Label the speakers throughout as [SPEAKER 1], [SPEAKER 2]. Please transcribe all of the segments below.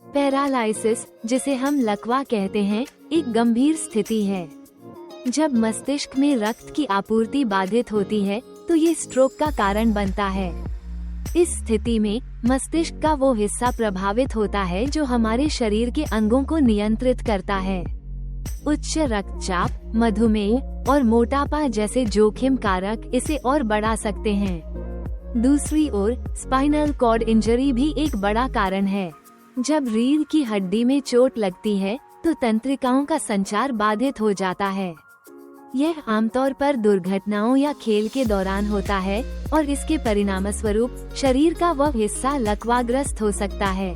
[SPEAKER 1] Paralysis, जिसे हम लकवा कहते हैं, एक गंभीर स्थिति है। जब मस्तिष्क में रक्त की आपूर्ति बाधित होती है तो ये स्ट्रोक का कारण बनता है। इस स्थिति में मस्तिष्क का वो हिस्सा प्रभावित होता है जो हमारे शरीर के अंगों को नियंत्रित करता है। उच्च रक्तचाप, मधुमेह और मोटापा जैसे जोखिम कारक इसे और बढ़ा सकते हैं। दूसरी ओर स्पाइनल कॉर्ड इंजरी भी एक बड़ा कारण है। जब रीढ़ की हड्डी में चोट लगती है तो तंत्रिकाओं का संचार बाधित हो जाता है। यह आमतौर पर दुर्घटनाओं या खेल के दौरान होता है और इसके परिणामस्वरूप शरीर का वह हिस्सा लकवाग्रस्त हो सकता है।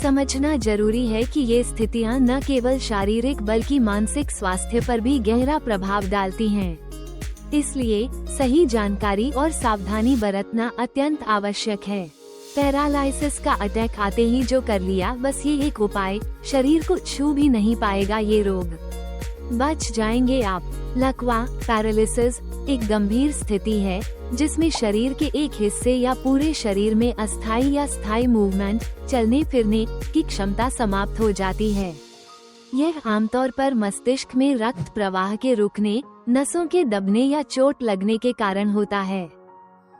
[SPEAKER 1] समझना जरूरी है कि ये स्थितियां न केवल शारीरिक बल्कि मानसिक स्वास्थ्य पर भी गहरा प्रभाव डालती हैं। इसलिए सही जानकारी और सावधानी बरतना अत्यंत आवश्यक है। पैरालाइसिस का अटैक आते ही जो कर लिया बस ये एक उपाय शरीर को छू भी नहीं पाएगा ये रोग। बच जाएंगे आप। लकवा पैरालिसिस एक गंभीर स्थिति है जिसमें शरीर के एक हिस्से या पूरे शरीर में अस्थायी या स्थायी मूवमेंट, चलने फिरने की क्षमता समाप्त हो जाती है। यह आमतौर पर मस्तिष्क में रक्त प्रवाह के रुकने, नसों के दबने या चोट लगने के कारण होता है।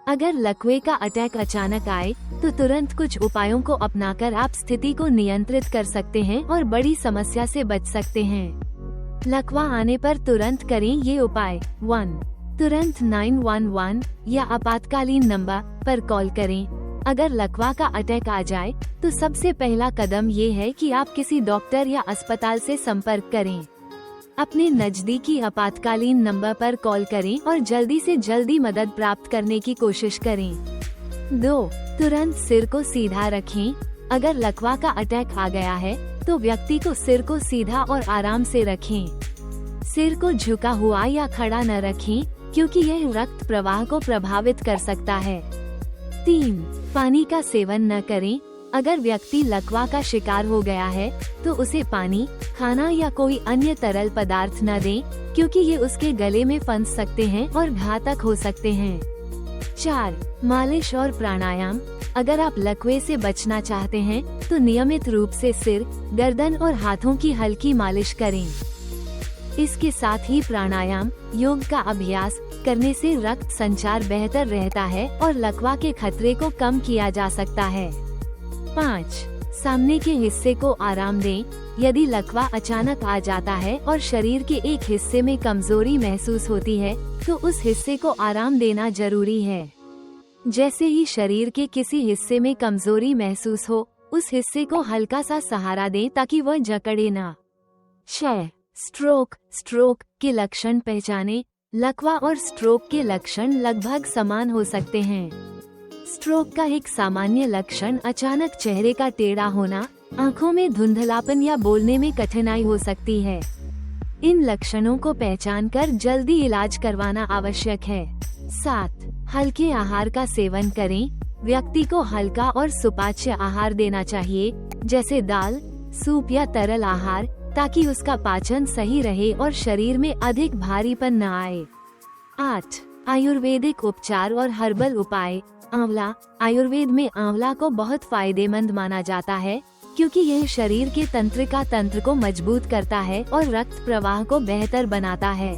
[SPEAKER 1] अगर लकवे का अटैक अचानक आए तो तुरंत कुछ उपायों को अपनाकर आप स्थिति को नियंत्रित कर सकते हैं और बड़ी समस्या से बच सकते हैं। लकवा आने पर तुरंत करें ये उपाय। 1. तुरंत 911 या आपातकालीन नंबर पर कॉल करें। अगर लकवा का अटैक आ जाए तो सबसे पहला कदम ये है कि आप किसी डॉक्टर या अस्पताल से संपर्क करें। अपने नजदीकी आपातकालीन नंबर पर कॉल करें और जल्दी से जल्दी मदद प्राप्त करने की कोशिश करें। 2. तुरंत सिर को सीधा रखें। अगर लकवा का अटैक आ गया है तो व्यक्ति को सिर को सीधा और आराम से रखें। सिर को झुका हुआ या खड़ा न रखें क्योंकि यह रक्त प्रवाह को प्रभावित कर सकता है। 3. पानी का सेवन न करें। अगर व्यक्ति लकवा का शिकार हो गया है तो उसे पानी, खाना या कोई अन्य तरल पदार्थ न दें क्योंकि ये उसके गले में फंस सकते हैं और घातक हो सकते हैं। 4. मालिश और प्राणायाम। अगर आप लकवे से बचना चाहते हैं तो नियमित रूप से सिर, गर्दन और हाथों की हल्की मालिश करें। इसके साथ ही प्राणायाम, योग का अभ्यास करने से रक्त संचार बेहतर रहता है और लकवा के खतरे को कम किया जा सकता है। 5. सामने के हिस्से को आराम दें। यदि लकवा अचानक आ जाता है और शरीर के एक हिस्से में कमजोरी महसूस होती है तो उस हिस्से को आराम देना जरूरी है। जैसे ही शरीर के किसी हिस्से में कमजोरी महसूस हो, उस हिस्से को हल्का सा सहारा दें ताकि वह जकड़े ना। 6. स्ट्रोक के लक्षण पहचानें। लकवा और स्ट्रोक के लक्षण लगभग समान हो सकते हैं। स्ट्रोक का एक सामान्य लक्षण अचानक चेहरे का टेढ़ा होना, आंखों में धुंधलापन या बोलने में कठिनाई हो सकती है। इन लक्षणों को पहचानकर जल्दी इलाज करवाना आवश्यक है। 7. हल्के आहार का सेवन करें। व्यक्ति को हल्का और सुपाच्य आहार देना चाहिए जैसे दाल, सूप या तरल आहार ताकि उसका पाचन सही रहे और शरीर में अधिक भारीपन न आए। 8. आयुर्वेदिक उपचार और हर्बल उपाय। आंवला। आयुर्वेद में आंवला को बहुत फायदेमंद माना जाता है क्योंकि यह शरीर के तंत्रिका तंत्र को मजबूत करता है और रक्त प्रवाह को बेहतर बनाता है।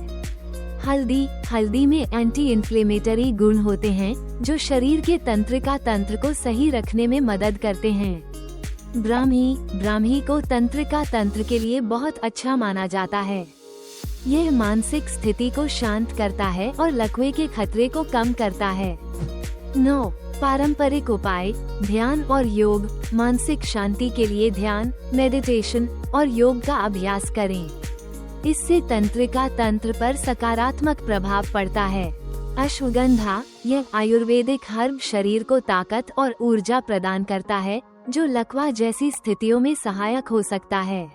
[SPEAKER 1] हल्दी में एंटी इन्फ्लेमेटरी गुण होते हैं जो शरीर के तंत्रिका तंत्र को सही रखने में मदद करते हैं। ब्राह्मी को तंत्रिका तंत्र के लिए बहुत अच्छा माना जाता है। यह मानसिक स्थिति को शांत करता है और लकवे के खतरे को कम करता है। 9. पारंपरिक उपाय। ध्यान और योग। मानसिक शांति के लिए ध्यान, मेडिटेशन और योग का अभ्यास करें। इससे तंत्रिका तंत्र पर सकारात्मक प्रभाव पड़ता है। अश्वगंधा। यह आयुर्वेदिक हर्ब शरीर को ताकत और ऊर्जा प्रदान करता है जो लकवा जैसी स्थितियों में सहायक हो सकता है।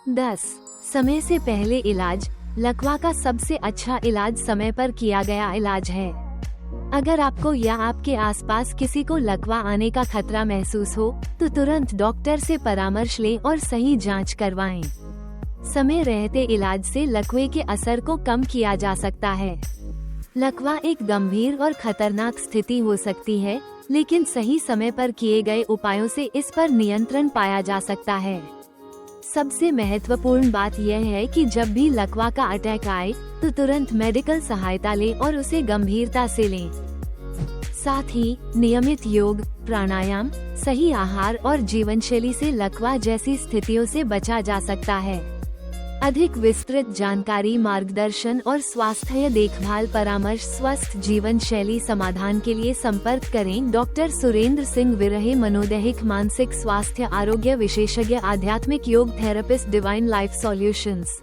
[SPEAKER 1] 10. समय से पहले इलाज। लकवा का सबसे अच्छा इलाज समय पर किया गया इलाज है। अगर आपको या आपके आसपास किसी को लकवा आने का खतरा महसूस हो तो तुरंत डॉक्टर से परामर्श लें और सही जांच करवाएं। समय रहते इलाज से लकवे के असर को कम किया जा सकता है। लकवा एक गंभीर और खतरनाक स्थिति हो सकती है लेकिन सही समय पर किए गए उपायों से इस पर नियंत्रण पाया जा सकता है। सबसे महत्वपूर्ण बात यह है कि जब भी लकवा का अटैक आए तो तुरंत मेडिकल सहायता लें और उसे गंभीरता से लें। साथ ही नियमित योग, प्राणायाम, सही आहार और जीवनशैली से लकवा जैसी स्थितियों से बचा जा सकता है। अधिक विस्तृत जानकारी, मार्गदर्शन और स्वास्थ्य देखभाल परामर्श स्वस्थ जीवन शैली समाधान के लिए संपर्क करें डॉक्टर सुरेंद्र सिंह विरहे, मनोदैहिक मानसिक स्वास्थ्य आरोग्य विशेषज्ञ, आध्यात्मिक योग थेरेपिस्ट, डिवाइन लाइफ सॉल्यूशंस।